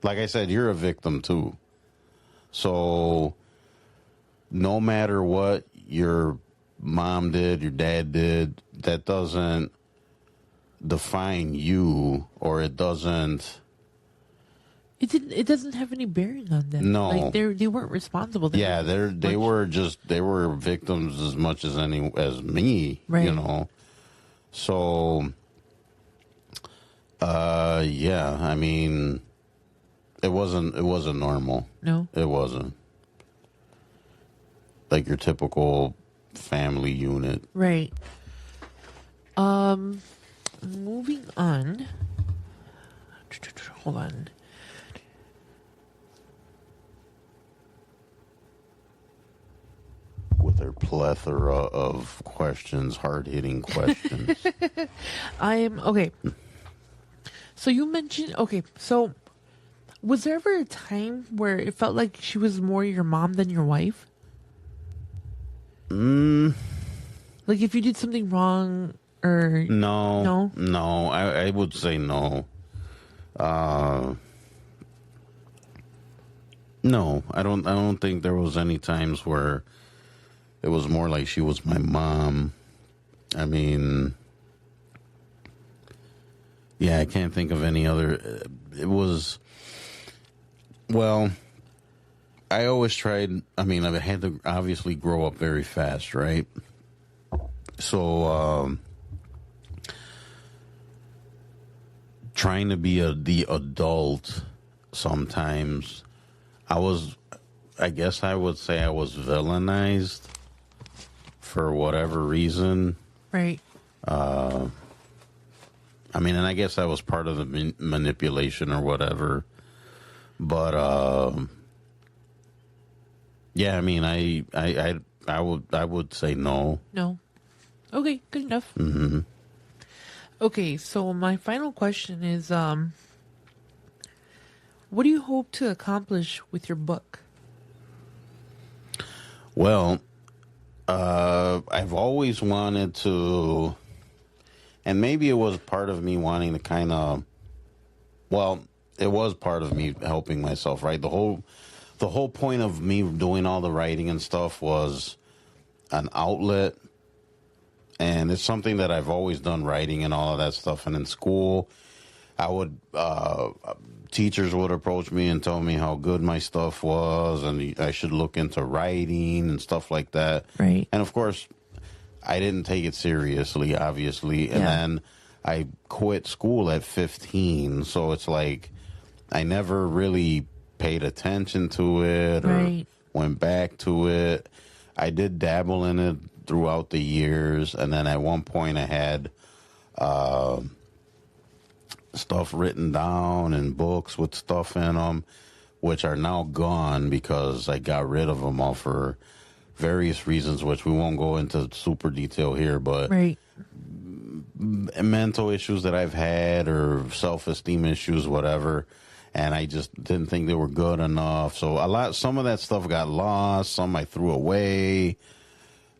like I said, you're a victim too. So no matter what your mom did, your dad did, that doesn't define you, or it doesn't. It doesn't have any bearing on them. No. Like they weren't responsible. Yeah, they were victims as much as me, Right. You know. So yeah, I mean, it wasn't normal. No. It wasn't. Like your typical family unit. Right. Moving on. Hold on. With their plethora of questions, hard-hitting questions. Okay. So you mentioned, so was there ever a time where it felt like she was more your mom than your wife? Like if you did something wrong, or No, I would say no. No, I don't think there was any times where it was more like she was my mom. I mean, yeah, I can't think of any other. It was, well, I always tried. I mean, I had to obviously grow up very fast, right? So, trying to be the adult, sometimes I guess I would say I was villainized for whatever reason. right? I mean, and I guess that was part of the manipulation or whatever. But yeah, I mean, I would say no. No. Okay, good enough. Mm-hmm. Okay, so my final question is, what do you hope to accomplish with your book? Well, I've always wanted to, and maybe it was part of me wanting to kind of, well, it was part of me helping myself, right? The whole point of me doing all the writing and stuff was an outlet, and it's something that I've always done, writing and all of that stuff. And in school, I would teachers would approach me and tell me how good my stuff was, and I should look into writing and stuff like that. Right. And of course, I didn't take it seriously, obviously. And then I quit school at 15, so it's like I never really paid attention to it or went back to it. I did dabble in it throughout the years, and then at one point I had stuff written down in books with stuff in them, which are now gone because I got rid of them all for various reasons, which we won't go into super detail here, but mental issues that I've had or self-esteem issues, whatever. And I just didn't think they were good enough. So some of that stuff got lost. Some I threw away.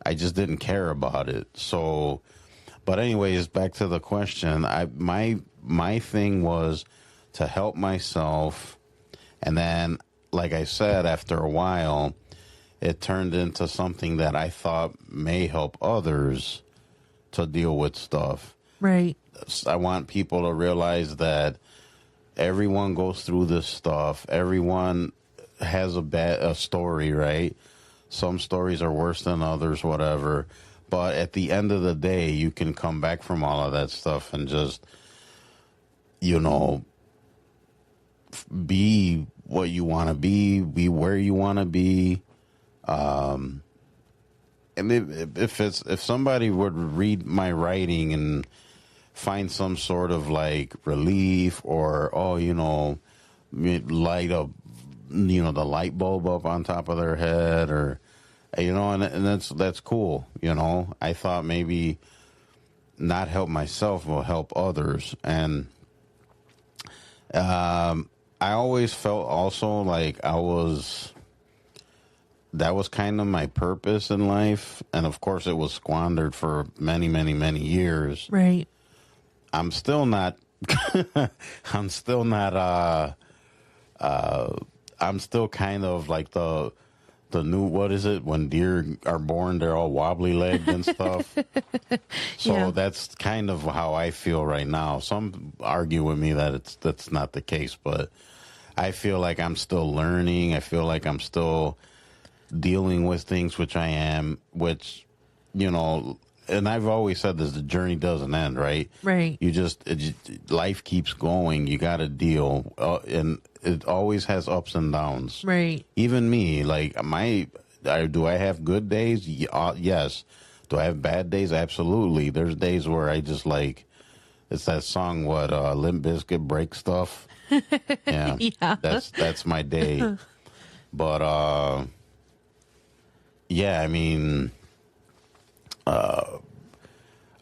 I just didn't care about it. So, but anyways, back to the question. My thing was to help myself. And then, like I said, after a while, it turned into something that I thought may help others to deal with stuff. Right. I want people to realize that everyone goes through this stuff. Everyone has a story, right? Some stories are worse than others, whatever. But at the end of the day, you can come back from all of that stuff and just, be what you want to be where you want to be. And if somebody would read my writing and find some sort of like relief or, light up, the light bulb up on top of their head or, and that's cool. I thought maybe not help myself, but help others. And, I always felt also like that was kind of my purpose in life. And of course it was squandered for many, many, many years. Right. I'm still not I'm still kind of like the new, what is it, when deer are born, they're all wobbly legged and stuff. So that's kind of how I feel right now. Some argue with me that that's not the case, but I feel like I'm still learning. I feel like I'm still dealing with things, which I am, and I've always said this, the journey doesn't end, right? Right. Life keeps going. You got to deal. And it always has ups and downs. Right. Even me, like do I have good days? Yes. Do I have bad days? Absolutely. There's days where I just it's that song, Limp Bizkit, Break Stuff. Yeah. That's my day. But, I mean,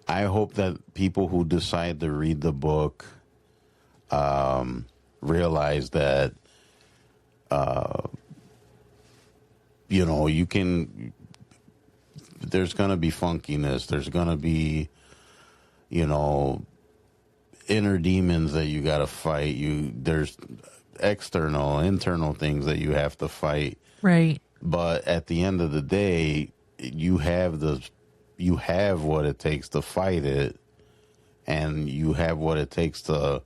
I hope that people who decide to read the book realize that, there's going to be funkiness. There's going to be, inner demons that you got to fight. There's external, internal things that you have to fight. Right. But at the end of the day, you have what it takes to fight it, and you have what it takes to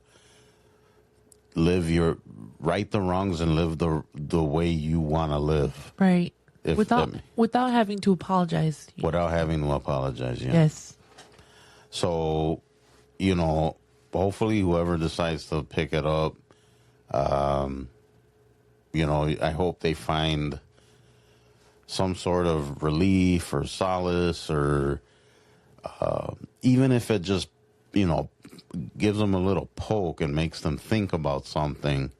right the wrongs and live the way you want to live. Right. Without having to apologize. Without having to apologize, yeah. Yes. So, hopefully whoever decides to pick it up, I hope they find some sort of relief or solace, or even if it just, gives them a little poke and makes them think about something,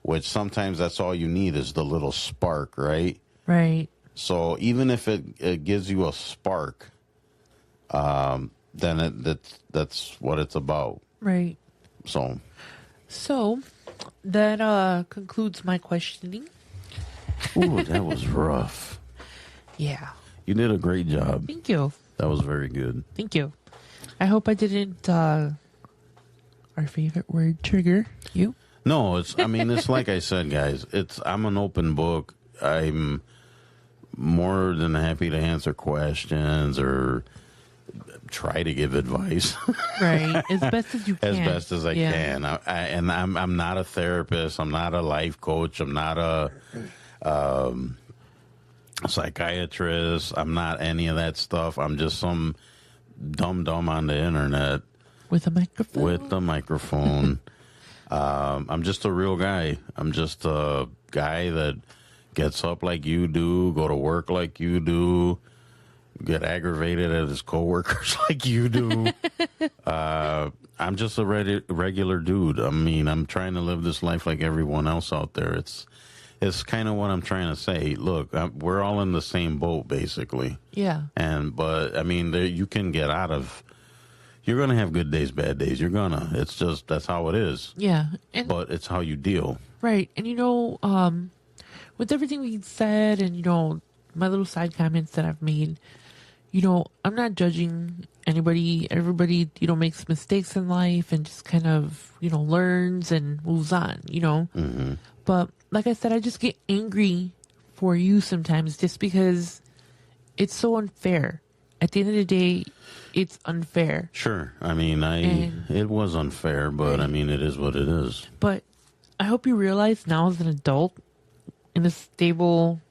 which sometimes that's all you need is the little spark, right? Right. So even if it gives you a spark, then that's what it's about. Right. So that concludes my questioning. Ooh, that was rough. Yeah. You did a great job. Thank you. That was very good. Thank you. I hope I didn't, our favorite word, trigger you. No, it's like I said, guys, I'm an open book. I'm more than happy to answer questions or try to give advice Right. As best as you as can. best as I Yeah. can. And I'm not a therapist. I'm not a life coach. I'm not a psychiatrist. I'm not any of that stuff. I'm just some dumb on the internet With a microphone. with the microphone. I'm just a real guy. I'm just a guy that gets up like you do, go to work like you do, get aggravated at his coworkers like you do. I'm just a regular dude. I mean, I'm trying to live this life like everyone else out there. It's kind of what I'm trying to say. Look, we're all in the same boat, basically. Yeah. But I mean, you can get out of. You're gonna have good days, bad days. You're gonna. It's just that's how it is. Yeah. And But it's how you deal. right. And with everything we said and, my little side comments that I've made, I'm not judging anybody. Everybody, makes mistakes in life and just kind of, learns and moves on, Mm-hmm. But like I said, I just get angry for you sometimes just because it's so unfair. At the end of the day, it's unfair. Sure. I mean, it was unfair, but I mean, it is what it is. But I hope you realize now as an adult in a stable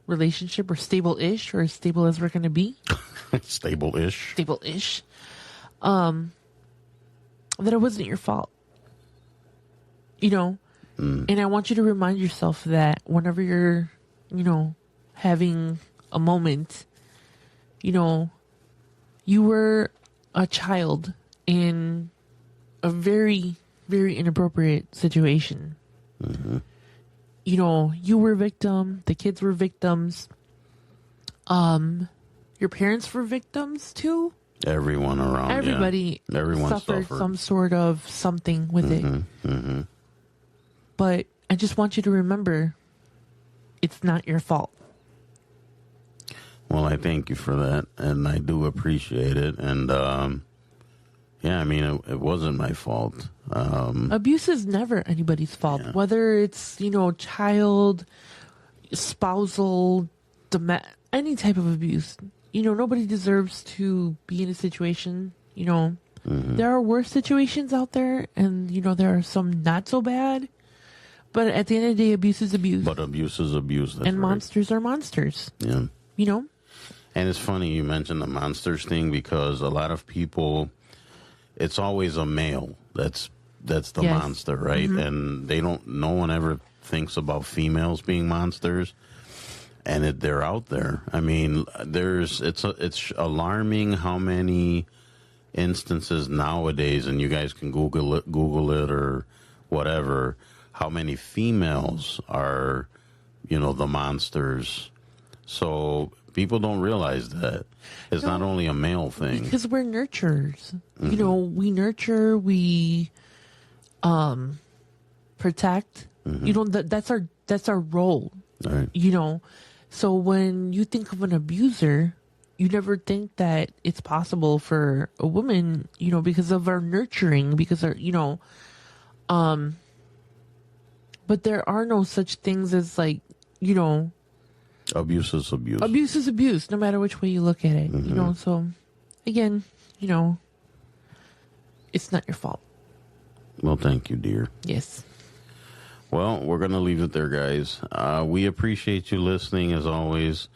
relationship or stable-ish or as stable as we're going to be. Stable-ish. Stable-ish. That it wasn't your fault. And I want you to remind yourself that whenever you're, having a moment, you were a child in a very, very inappropriate situation. Mm-hmm. You were a victim. The kids were victims. Your parents were victims too. Everyone around. Everybody Everyone suffered suffered. some sort of something with it. Mm-hmm. But I just want you to remember, it's not your fault. Well, I thank you for that, and I do appreciate it. And I mean, it wasn't my fault. Abuse is never anybody's fault, Yeah. whether it's, child, spousal, any type of abuse. Nobody deserves to be in a situation, There are worse situations out there, and, there are some not so bad. But at the end of the day, abuse is abuse. But abuse is abuse. That's and right. monsters are monsters. Yeah. And it's funny you mentioned the monsters thing because a lot of people, it's always a male that's the Yes. monster, right? And no one ever thinks about females being monsters, and they're out there. I mean, it's alarming how many instances nowadays, and you guys can Google it or whatever, how many females are, the monsters. So people don't realize that it's not only a male thing. because we're nurturers. We nurture, we protect. That's our role. Right. So when you think of an abuser, you never think that it's possible for a woman, because of our nurturing, because our, but there are no such things as like, Abuse is abuse. abuse is abuse, no matter which way you look at it, so again, it's not your fault. Well, thank you, dear. Yes. Well, we're going to leave it there, guys. We appreciate you listening, as always.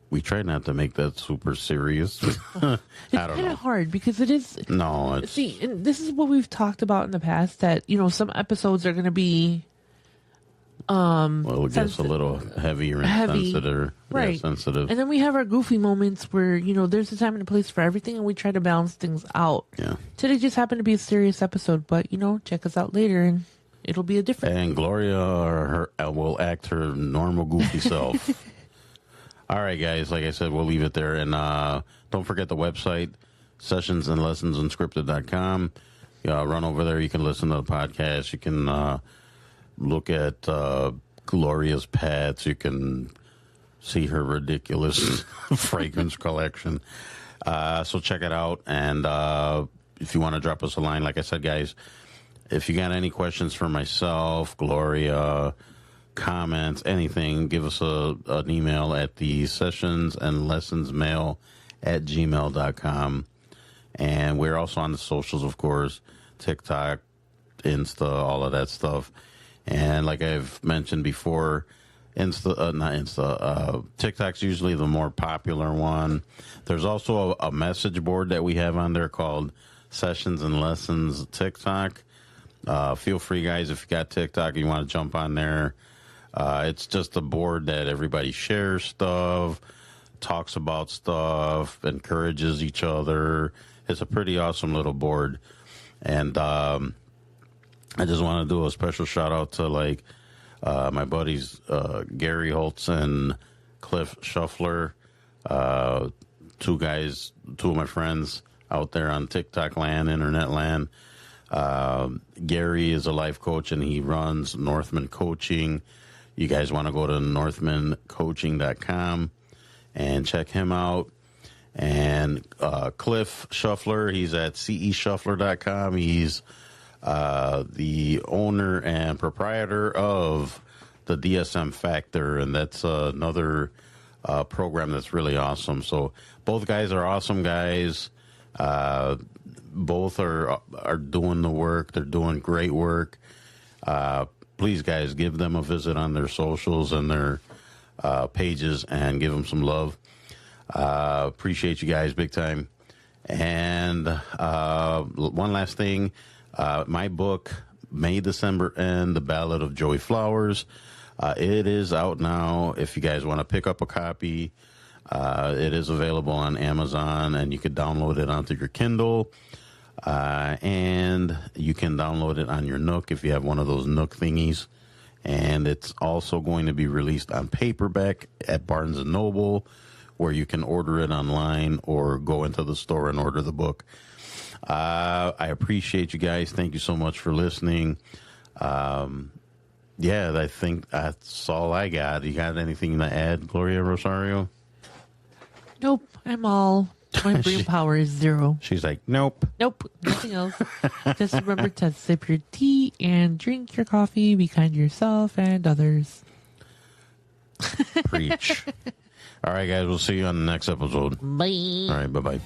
We try not to make that super serious. I It's don't kind know. of hard because it is. No, it's... See, and this is what we've talked about in the past, that, some episodes are going to be Well, it gets a little heavier and Heavy. sensitive. Right. Yeah, sensitive. And then we have our goofy moments where, there's a time and a place for everything, and we try to balance things out. Yeah. Today just happened to be a serious episode, but, check us out later, and it'll be a different. And Gloria will act her normal goofy self. All right, guys. Like I said, we'll leave it there. And don't forget the website, sessionsanlessonsunscripted.com. Run over there. You can listen to the podcast. You can look at Gloria's pets. You can see her ridiculous fragrance collection. So check it out. And if you want to drop us a line, like I said, guys, if you got any questions for myself, Gloria, comments, anything, give us an email at the sessions and lessons mail at gmail.com. And we're also on the socials, of course, TikTok, Insta, all of that stuff. And like I've mentioned before, TikTok's usually the more popular one. There's also a message board that we have on there called Sessions and Lessons TikTok. Feel free, guys, if you got TikTok, you want to jump on there. It's just a board that everybody shares stuff, talks about stuff, encourages each other. It's a pretty awesome little board. And I just want to do a special shout out to my buddies Gary Holtz and Cliff Shuffler, two of my friends out there on TikTok land, internet land. Gary is a life coach and he runs Northman Coaching. You guys want to go to northmancoaching.com and check him out. And Cliff Shuffler, he's at ceshuffler.com. He's the owner and proprietor of the DSM Factor, and that's another program that's really awesome. So both guys are awesome guys. Both are doing the work. They're doing great work. Please, guys, give them a visit on their socials and their pages and give them some love. Appreciate you guys big time. And one last thing, my book, May, December End, The Ballad of Joey Flowers, it is out now. If you guys want to pick up a copy, it is available on Amazon, and you can download it onto your Kindle. And you can download it on your Nook if you have one of those Nook thingies. And it's also going to be released on paperback at Barnes & Noble, where you can order it online or go into the store and order the book. I appreciate you guys. Thank you so much for listening. I think that's all I got. You got anything to add, Gloria Rosario? Nope. My brain power is 0. She's like, nope. Nope. Nothing else. Just remember to sip your tea and drink your coffee. Be kind to yourself and others. Preach. All right, guys. We'll see you on the next episode. Bye. All right. Bye-bye.